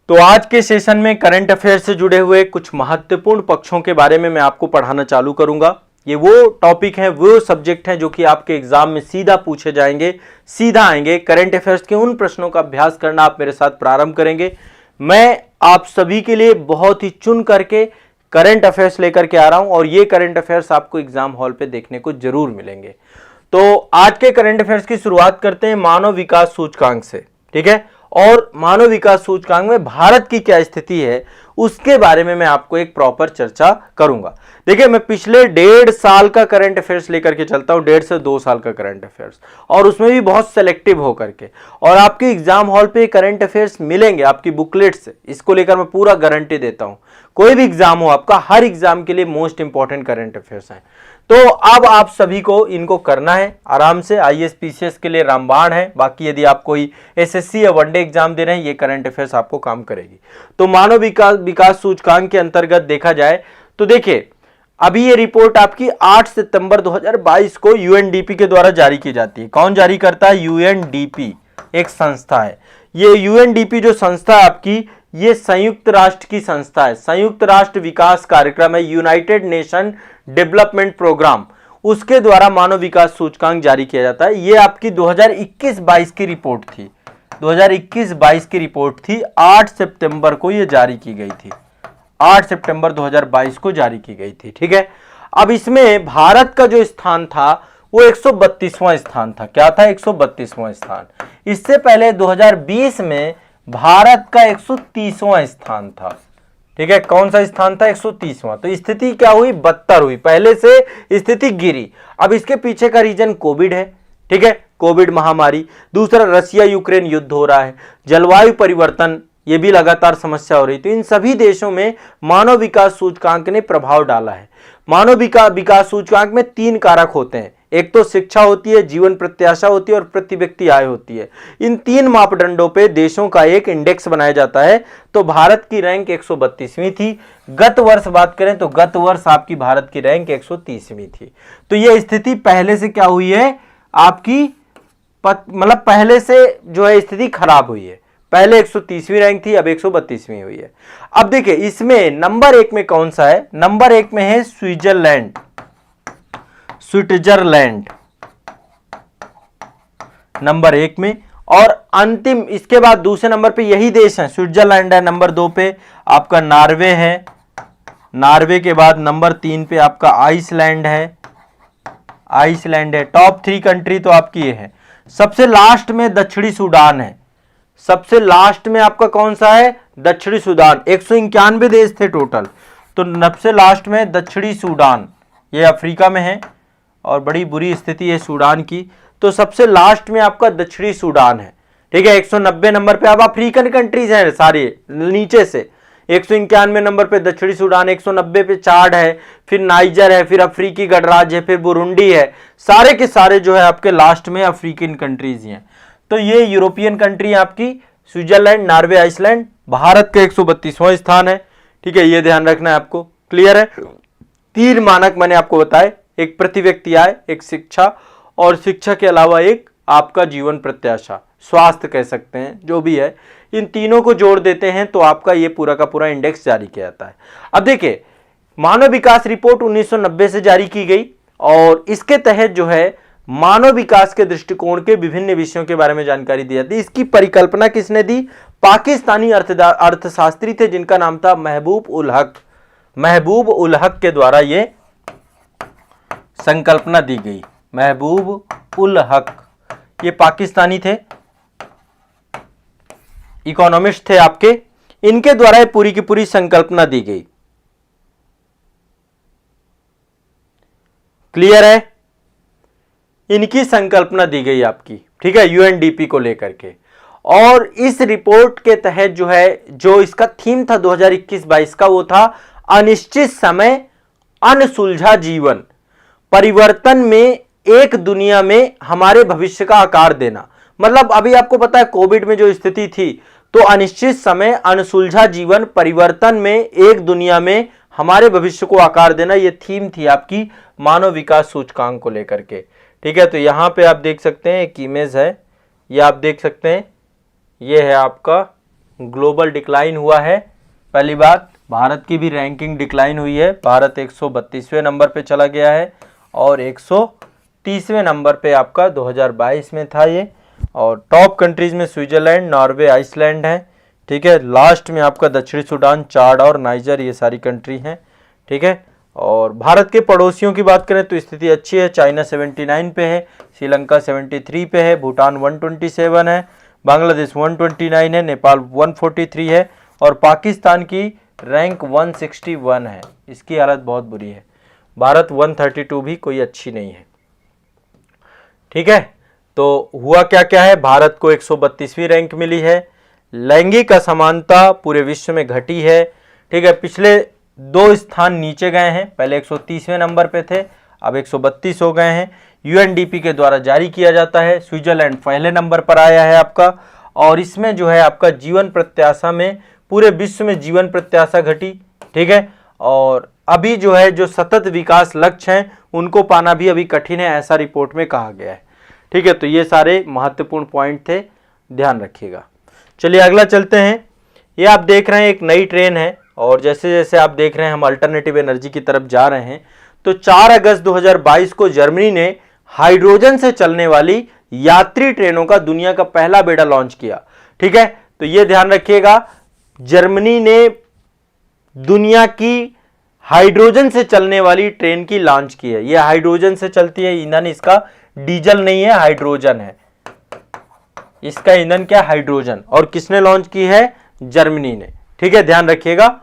तो आज के सेशन में करंट अफेयर से जुड़े हुए कुछ महत्वपूर्ण पक्षों के बारे में मैं आपको पढ़ाना चालू करूंगा। ये वो टॉपिक हैं, वो सब्जेक्ट हैं जो कि आपके एग्जाम में सीधा पूछे जाएंगे, सीधा आएंगे। करंट अफेयर्स के उन प्रश्नों का अभ्यास करना आप मेरे साथ प्रारंभ करेंगे। मैं आप सभी के लिए बहुत ही चुन करके करंट अफेयर्स लेकर के आ रहा हूं और ये करंट अफेयर्स आपको एग्जाम हॉल पे देखने को जरूर मिलेंगे। तो आज के करंट अफेयर्स की शुरुआत करते हैं मानव विकास सूचकांक से, ठीक है। और मानव विकास सूचकांक में भारत की क्या स्थिति है उसके बारे में मैं आपको एक प्रॉपर चर्चा करूंगा। देखिए, मैं पिछले 1.5 साल का करंट अफेयर्स लेकर के चलता हूं, 1.5 से 2 साल का करंट अफेयर्स, और उसमें भी बहुत सेलेक्टिव होकर के, और आपके एग्जाम हॉल पे करंट अफेयर्स मिलेंगे आपकी बुकलेट से। इसको लेकर मैं पूरा गारंटी देता हूं। कोई भी एग्जाम हो आपका, हर एग्जाम के लिए मोस्ट इंपॉर्टेंट करंट अफेयर्स हैं। तो अब आप सभी को इनको करना है आराम से। आईएएस पीसीएस के लिए रामबाण है, बाकी यदि आप कोई एसएससी या वनडे एग्जाम दे रहे हैं, ये करंट अफेयर्स आपको काम करेगी। तो मानव विकास सूचकांक के अंतर्गत देखा जाए तो देखिए, अभी ये रिपोर्ट आपकी 8 सितंबर 2022 को यूएनडीपी के द्वारा जारी की जाती है। कौन जारी करता है? यूएनडीपी एक संस्था है। ये यूएनडीपी जो संस्था है आपकी, ये संयुक्त राष्ट्र की संस्था है। संयुक्त राष्ट्र विकास कार्यक्रम है, यूनाइटेड नेशन डेवलपमेंट प्रोग्राम, उसके द्वारा मानव विकास सूचकांक जारी किया जाता है। ये आपकी 2021-22 की रिपोर्ट थी। 2021-22 की रिपोर्ट थी। 8 सितंबर को ये जारी की गई थी। 8 सितंबर 2022 को जारी की गई थी, ठीक है। अब इसमें भारत का जो स्थान था वो 132वां स्थान था। क्या था? 132वां स्थान। इससे पहले 2020 में भारत का 130वां स्थान था, ठीक है। कौन सा स्थान था? 130वां। तो स्थिति क्या हुई? बदतर हुई, पहले से स्थिति गिरी। अब इसके पीछे का रीजन कोविड है, ठीक है, कोविड महामारी। दूसरा, रसिया यूक्रेन युद्ध हो रहा है, जलवायु परिवर्तन, ये भी लगातार समस्या हो रही। तो इन सभी देशों में मानव विकास सूचकांक ने प्रभाव डाला है। मानव विकास सूचकांक में 3 कारक होते हैं। एक तो शिक्षा होती है, जीवन प्रत्याशा होती है और प्रति व्यक्ति आय होती है। इन 3 मापदंडों पे देशों का एक इंडेक्स बनाया जाता है। तो भारत की रैंक 132वीं थी। गत वर्ष बात करें तो गत वर्ष आपकी भारत की रैंक 130वीं थी। तो यह स्थिति पहले से क्या हुई है आपकी, मतलब पहले से जो है स्थिति खराब हुई है। पहले 130वीं रैंक थी, अब 132वीं हुई है। अब देखिए, इसमें नंबर 1 में कौन सा है? नंबर 1 में है स्विट्जरलैंड नंबर 1 में। और अंतिम, इसके बाद दूसरे नंबर पे यही देश है, स्विट्जरलैंड है। नंबर 2 पे आपका नॉर्वे है। नॉर्वे के बाद नंबर 3 पे आपका आइसलैंड है। टॉप 3 कंट्री तो आपकी ये है। सबसे लास्ट में दक्षिणी सूडान है। सबसे लास्ट में आपका कौन सा है? दक्षिणी सूडान। 191 देश थे टोटल, तो सबसे लास्ट में दक्षिणी सूडान, ये अफ्रीका में है और बड़ी बुरी स्थिति है सूडान की। तो सबसे लास्ट में आपका दक्षिणी सूडान है, ठीक है। 190 नंबर पे अब अफ्रीकन कंट्रीज हैं सारे नीचे से। 191 नंबर पे दक्षिणी सूडान, 190 पे चाड है, फिर नाइजर है, फिर अफ्रीकी गणराज्य है, फिर बुरुंडी है। सारे के सारे जो है आपके लास्ट में अफ्रीकन कंट्रीज हैं। तो ये यूरोपियन कंट्री आपकी स्विट्जरलैंड, नॉर्वे, आइसलैंड। भारत का 132वां स्थान है, ठीक है। ये ध्यान रखना है आपको, क्लियर है। 3 मानक मैंने आपको बताए, एक प्रति व्यक्ति आय, एक शिक्षा, और शिक्षा के अलावा एक आपका जीवन प्रत्याशा, स्वास्थ्य कह सकते हैं, जो भी है। इन तीनों को जोड़ देते हैं तो आपका ये पूरा का पूरा इंडेक्स जारी किया जाता है। अब देखिए, मानव विकास रिपोर्ट 1990 से जारी की गई और इसके तहत जो है मानव विकास के दृष्टिकोण के विभिन्न विषयों के बारे में जानकारी दी जाती है। इसकी परिकल्पना किसने दी? पाकिस्तानी अर्थशास्त्री थे जिनका नाम था महबूब उल हक। महबूब उल हक के द्वारा ये संकल्पना दी गई। महबूब उल हक, ये पाकिस्तानी थे, इकोनॉमिस्ट थे आपके। इनके द्वारा ये पूरी की पूरी संकल्पना दी गई। क्लियर है? इनकी संकल्पना दी गई आपकी, ठीक है, यूएनडीपी को लेकर के। और इस रिपोर्ट के तहत जो है, जो इसका थीम था 2021-22 का, वो था अनिश्चित समय अनसुलझा जीवन, परिवर्तन में एक दुनिया में हमारे भविष्य का आकार देना। मतलब अभी आपको पता है कोविड में जो स्थिति थी, तो अनिश्चित समय अनसुलझा जीवन, परिवर्तन में एक दुनिया में हमारे भविष्य को आकार देना, ये थीम थी आपकी मानव विकास सूचकांक को लेकर के, ठीक है। तो यहां पे आप देख सकते हैं एक इमेज है, ये आप देख सकते हैं, ये है आपका ग्लोबल डिक्लाइन हुआ है। पहली बात, भारत की भी रैंकिंग डिक्लाइन हुई है। भारत 132वें नंबर पे चला गया है और 130वें नंबर पे आपका 2022 में था ये। और टॉप कंट्रीज में स्विट्जरलैंड, नॉर्वे, आइसलैंड है। ठीक है, लास्ट में आपका दक्षिणी सूडान, चाड और नाइजर, ये सारी कंट्री हैं। ठीक है, और भारत के पड़ोसियों की बात करें तो स्थिति अच्छी है। चाइना 79 पे है, श्रीलंका 73 पे है, भूटान 127 है, बांग्लादेश 129 है, नेपाल 143 है और पाकिस्तान की रैंक 161 है। इसकी हालत बहुत बुरी है। भारत 132 भी कोई अच्छी नहीं है। ठीक है, तो हुआ क्या क्या है, भारत को 132वीं रैंक मिली है। लैंगिक असमानता पूरे विश्व में घटी है। ठीक है, पिछले 2 स्थान नीचे गए हैं, पहले 130वें नंबर पे थे, अब 132 हो गए हैं। यूएनडीपी के द्वारा जारी किया जाता है। स्विट्जरलैंड पहले नंबर पर आया है आपका, और इसमें जो है आपका जीवन प्रत्याशा में पूरे विश्व में जीवन प्रत्याशा घटी। ठीक है, और अभी जो है जो सतत विकास लक्ष्य हैं उनको पाना भी अभी कठिन है, ऐसा रिपोर्ट में कहा गया है। ठीक है, तो ये सारे महत्वपूर्ण पॉइंट थे, ध्यान रखिएगा। चलिए अगला चलते हैं। ये आप देख रहे हैं एक नई ट्रेन है, और जैसे जैसे आप देख रहे हैं हम अल्टरनेटिव एनर्जी की तरफ जा रहे हैं। तो 4 अगस्त 2022 को जर्मनी ने हाइड्रोजन से चलने वाली यात्री ट्रेनों का दुनिया का पहला बेड़ा लॉन्च किया। ठीक है, तो यह ध्यान रखिएगा, जर्मनी ने दुनिया की हाइड्रोजन से चलने वाली ट्रेन की लॉन्च की है। यह हाइड्रोजन से चलती है, ईंधन इसका डीजल नहीं है, हाइड्रोजन है। इसका ईंधन क्या, हाइड्रोजन। और किसने लॉन्च की है, जर्मनी ने। ठीक है, ध्यान रखिएगा,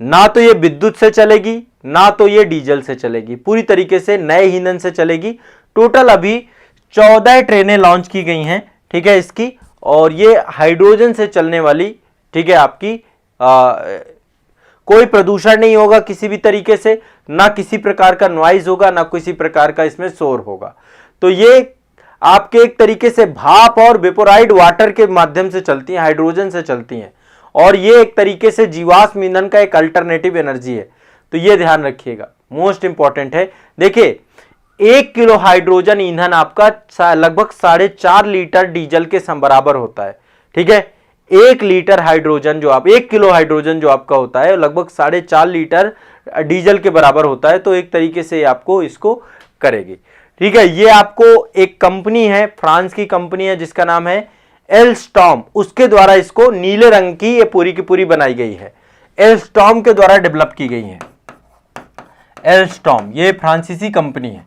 ना तो ये विद्युत से चलेगी ना तो ये डीजल से चलेगी, पूरी तरीके से नए ईंधन से चलेगी। टोटल अभी 14 ट्रेनें लॉन्च की गई हैं। ठीक है, इसकी, और ये हाइड्रोजन से चलने वाली। ठीक है, आपकी कोई प्रदूषण नहीं होगा किसी भी तरीके से, ना किसी प्रकार का नॉइज होगा, ना किसी प्रकार का इसमें शोर होगा। तो ये आपके एक तरीके से भाप और वेपोराइड वाटर के माध्यम से चलती हैं, हाइड्रोजन से चलती हैं, और ये एक तरीके से जीवाश्म ईंधन का एक अल्टरनेटिव एनर्जी है। तो ये ध्यान रखिएगा, मोस्ट इंपॉर्टेंट है। देखिए, 1 किलो हाइड्रोजन ईंधन आपका लगभग 4.5 लीटर डीजल के बराबर होता है। ठीक है, 1 लीटर हाइड्रोजन जो आप 1 किलो हाइड्रोजन जो आपका होता है लगभग 4.5 लीटर डीजल के बराबर होता है। तो एक तरीके से आपको इसको करेगी। ठीक है, ये आपको एक कंपनी है, फ्रांस की कंपनी है जिसका नाम है एल्स्टॉम, उसके द्वारा इसको नीले रंग की ये पूरी की पूरी बनाई गई है। एल्स्टॉम के द्वारा डेवलप की गई है। एल्स्टॉम ये फ्रांसीसी कंपनी है।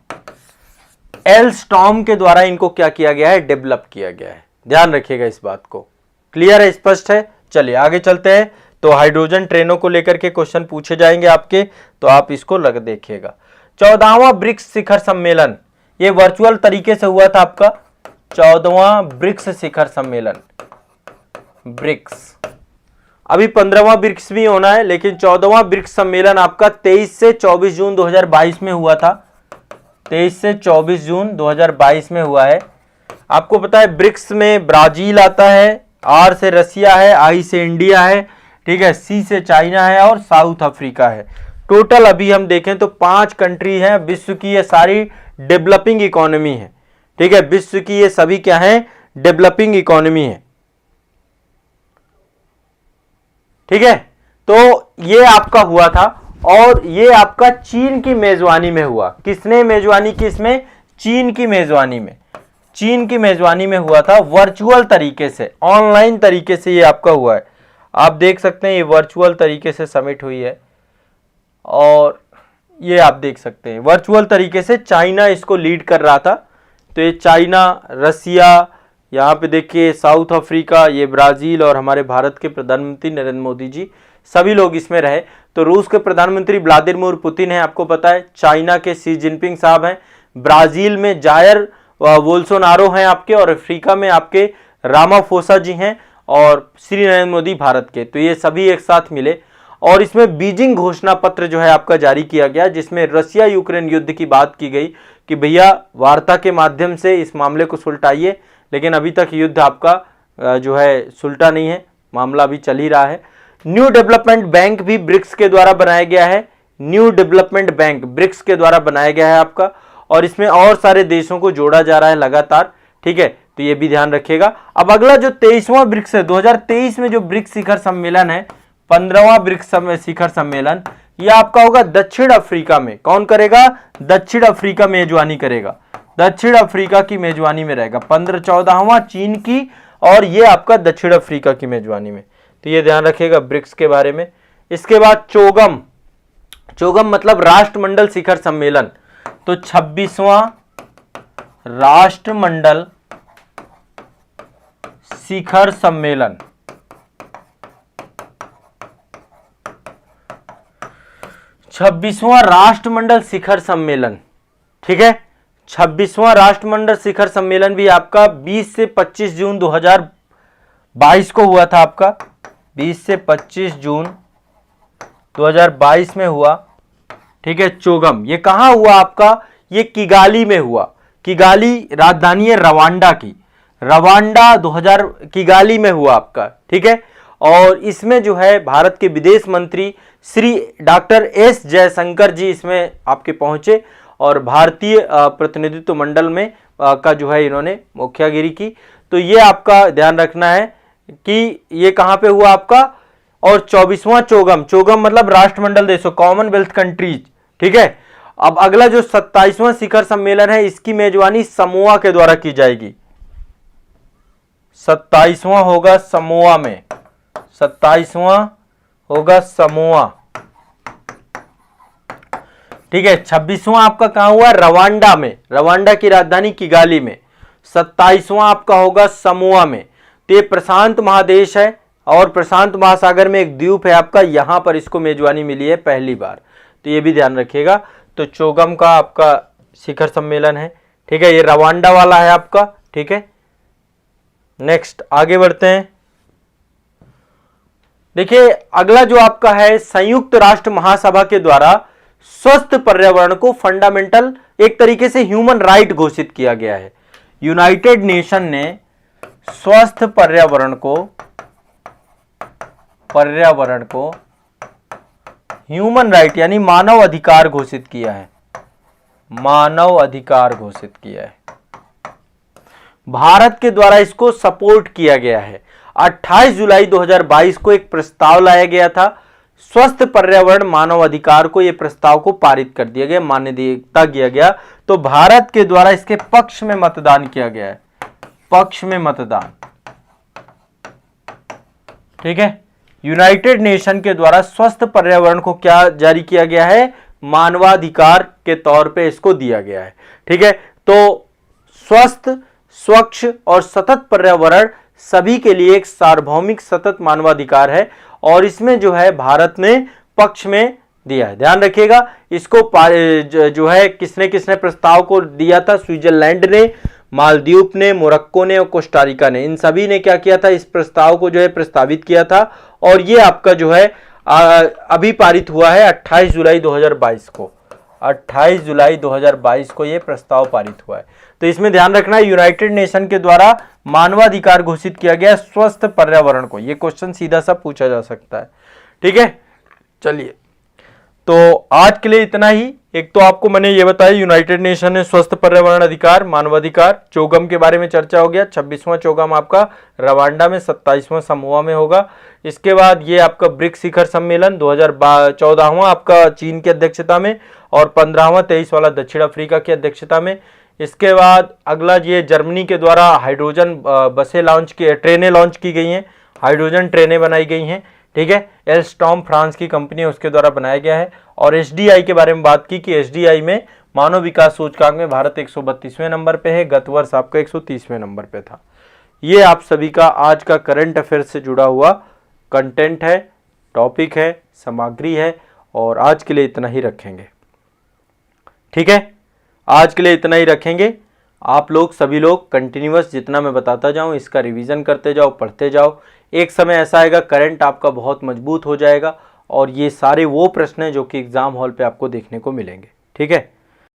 एल्स्टॉम के द्वारा इनको क्या किया गया है, डेवलप किया गया है। ध्यान रखिएगा इस बात को। क्लियर है, स्पष्ट है। चलिए आगे चलते हैं। तो हाइड्रोजन ट्रेनों को लेकर के क्वेश्चन पूछे जाएंगे आपके, तो आप इसको देखिएगा। 14वां ब्रिक्स शिखर सम्मेलन, ये वर्चुअल तरीके से हुआ था आपका 14वां ब्रिक्स शिखर सम्मेलन, ब्रिक्स। अभी 15वां ब्रिक्स भी होना है, लेकिन 14वां ब्रिक्स सम्मेलन आपका 23 से 24 जून 2022 में हुआ था। 23 से 24 जून 2022 में हुआ है। आपको पता है ब्रिक्स में ब्राजील आता है, आर से रसिया है, आई से इंडिया है, ठीक है, सी से चाइना है और साउथ अफ्रीका है। टोटल अभी हम देखें तो 5 कंट्री हैं। विश्व की ये सारी डेवलपिंग इकोनॉमी है। ठीक है, विश्व की ये सभी क्या है, डेवलपिंग इकोनॉमी है। ठीक है, तो ये आपका हुआ था, और ये आपका चीन की मेजबानी में हुआ। किसने मेजबानी की इसमें, चीन की मेजबानी में। चीन की मेजबानी में हुआ था, वर्चुअल तरीके से, ऑनलाइन तरीके से ये आपका हुआ है। आप देख सकते हैं ये वर्चुअल तरीके से समिट हुई है, और ये आप देख सकते हैं वर्चुअल तरीके से चाइना इसको लीड कर रहा था। तो ये चाइना, रसिया, यहाँ पे देखिए साउथ अफ्रीका, ये ब्राजील, और हमारे भारत के प्रधानमंत्री नरेंद्र मोदी जी, सभी लोग इसमें रहे। तो रूस के प्रधानमंत्री व्लादिमीर पुतिन है, आपको पता है, चाइना के शी जिनपिंग साहब हैं, ब्राजील में जायर बोल्सोनारो हैं आपके, और अफ्रीका में आपके रामाफोसा जी हैं, और श्री नरेंद्र मोदी भारत के। तो ये सभी एक साथ मिले, और इसमें बीजिंग घोषणा पत्र जो है आपका जारी किया गया, जिसमें रसिया यूक्रेन युद्ध की बात की गई कि भैया वार्ता के माध्यम से इस मामले को सुलटाइए। लेकिन अभी तक युद्ध आपका जो है सुलटा नहीं है, मामला अभी चल ही रहा है। न्यू डेवलपमेंट बैंक भी ब्रिक्स के द्वारा बनाया गया है। न्यू डेवलपमेंट बैंक ब्रिक्स के द्वारा बनाया गया है आपका, और इसमें और सारे देशों को जोड़ा जा रहा है लगातार। ठीक है, तो ये भी ध्यान रखिएगा। अब अगला जो 23वां ब्रिक्स है, 2023 में जो ब्रिक्स शिखर सम्मेलन है, 15वां ब्रिक्स शिखर सम्मेलन, ये आपका होगा दक्षिण अफ्रीका में। कौन करेगा? दक्षिण अफ्रीका मेजबानी करेगा, दक्षिण अफ्रीका की मेजबानी में रहेगा। 15-14वां चीन की, और ये आपका दक्षिण अफ्रीका की मेजबानी में। तो ये ध्यान रखिएगा ब्रिक्स के बारे में। इसके बाद चोगम, चोगम मतलब राष्ट्रमंडल शिखर सम्मेलन। तो 26वां राष्ट्रमंडल शिखर सम्मेलन, 26वां राष्ट्रमंडल शिखर सम्मेलन, ठीक है। 26वां राष्ट्रमंडल शिखर सम्मेलन भी आपका 20 से 25 जून 2022 को हुआ था। आपका 20 से 25 जून 2022 में हुआ, ठीक है। चोगम ये कहां हुआ आपका? ये किगाली में हुआ। किगाली राजधानी है रवांडा की, रवांडा 2000 किगाली में हुआ आपका, ठीक है। और इसमें जो है भारत के विदेश मंत्री श्री डॉक्टर एस जयशंकर जी इसमें आपके पहुंचे, और भारतीय प्रतिनिधित्व मंडल में का जो है इन्होंने मुखियागिरी की। तो ये आपका ध्यान रखना है कि ये कहां पे हुआ आपका। और 24वां चोगम, चोगम मतलब राष्ट्रमंडल देशों, कॉमनवेल्थ कंट्रीज, ठीक है। अब अगला जो 27वां शिखर सम्मेलन है, इसकी मेजबानी समोआ के द्वारा की जाएगी। 27वां होगा समोआ में, 27वां होगा समोआ, ठीक है। 26वां आपका कहां हुआ? रवांडा में, रवांडा की राजधानी किगाली में। 27वां आपका होगा समोआ में। तो ये प्रशांत महादेश है, और प्रशांत महासागर में एक द्वीप है आपका, यहां पर इसको मेजबानी मिली है पहली बार। तो ये भी ध्यान रखिएगा। तो चोगम का आपका शिखर सम्मेलन है, ठीक है। ये रवांडा वाला है आपका, ठीक है। नेक्स्ट आगे बढ़ते हैं। देखिए अगला जो आपका है, संयुक्त राष्ट्र महासभा के द्वारा स्वस्थ पर्यावरण को फंडामेंटल, एक तरीके से ह्यूमन राइट घोषित किया गया है। यूनाइटेड नेशन ने स्वस्थ पर्यावरण को ह्यूमन राइट यानी मानव अधिकार घोषित किया है, मानव अधिकार घोषित किया है। भारत के द्वारा इसको सपोर्ट किया गया है। 28 जुलाई 2022 को एक प्रस्ताव लाया गया था, स्वस्थ पर्यावरण मानव अधिकार को, यह प्रस्ताव को पारित कर दिया गया, मान्यता दिया गया। तो भारत के द्वारा इसके पक्ष में मतदान किया गया है, पक्ष में मतदान, ठीक है। यूनाइटेड नेशन के द्वारा स्वस्थ पर्यावरण को क्या जारी किया गया है? मानवाधिकार के तौर पे इसको दिया गया है, ठीक है। तो स्वस्थ, स्वच्छ और सतत पर्यावरण सभी के लिए एक सार्वभौमिक सतत मानवाधिकार है, और इसमें जो है भारत ने पक्ष में दिया है। ध्यान रखिएगा इसको जो है किसने किसने प्रस्ताव को दिया था? स्विट्जरलैंड ने, मालदीव ने, मोरक्को ने और कोस्टारिका ने, इन सभी ने क्या किया था? इस प्रस्ताव को जो है प्रस्तावित किया था, और ये आपका जो है अभी पारित हुआ है 28 जुलाई 2022 को, 28 जुलाई 2022 को ये प्रस्ताव पारित हुआ है। तो इसमें ध्यान रखना है यूनाइटेड नेशन के द्वारा मानवाधिकार घोषित किया गया स्वस्थ पर्यावरण को। ये क्वेश्चन सीधा सा पूछा जा सकता है, ठीक है। चलिए तो आज के लिए इतना ही। एक तो आपको मैंने ये बताया यूनाइटेड नेशन ने स्वस्थ पर्यावरण अधिकार, मानवाधिकार, चोगम के बारे में चर्चा हो गया। 26वां चोगम आपका रवांडा में, 27वां समोआ में होगा। इसके बाद ये आपका ब्रिक्स शिखर सम्मेलन 2014वां आपका चीन की अध्यक्षता में, और 15वां 23 वाला दक्षिण अफ्रीका की अध्यक्षता में। इसके बाद अगला ये जर्मनी के द्वारा हाइड्रोजन बसें लॉन्च की, ट्रेनें लॉन्च की गई हैं, हाइड्रोजन ट्रेनें बनाई गई हैं, ठीक है। एल्स्टॉम फ्रांस की कंपनी है, उसके द्वारा बनाया गया है। और एसडीआई के बारे में बात की कि एसडीआई में मानव विकास सूचकांक में भारत 132वें नंबर पे है, गत वर्ष आपका 130वें नंबर पे था। ये आप सभी का आज का करंट अफेयर से जुड़ा हुआ कंटेंट है, टॉपिक है, सामग्री है, और आज के लिए इतना ही रखेंगे, ठीक है। आज के लिए इतना ही रखेंगे। आप लोग सभी लोग कंटिन्यूअस जितना मैं बताता जाऊं इसका रिवीजन करते जाओ, पढ़ते जाओ। एक समय ऐसा आएगा करंट आपका बहुत मजबूत हो जाएगा, और ये सारे वो प्रश्न हैं जो कि एग्जाम हॉल पे आपको देखने को मिलेंगे, ठीक है।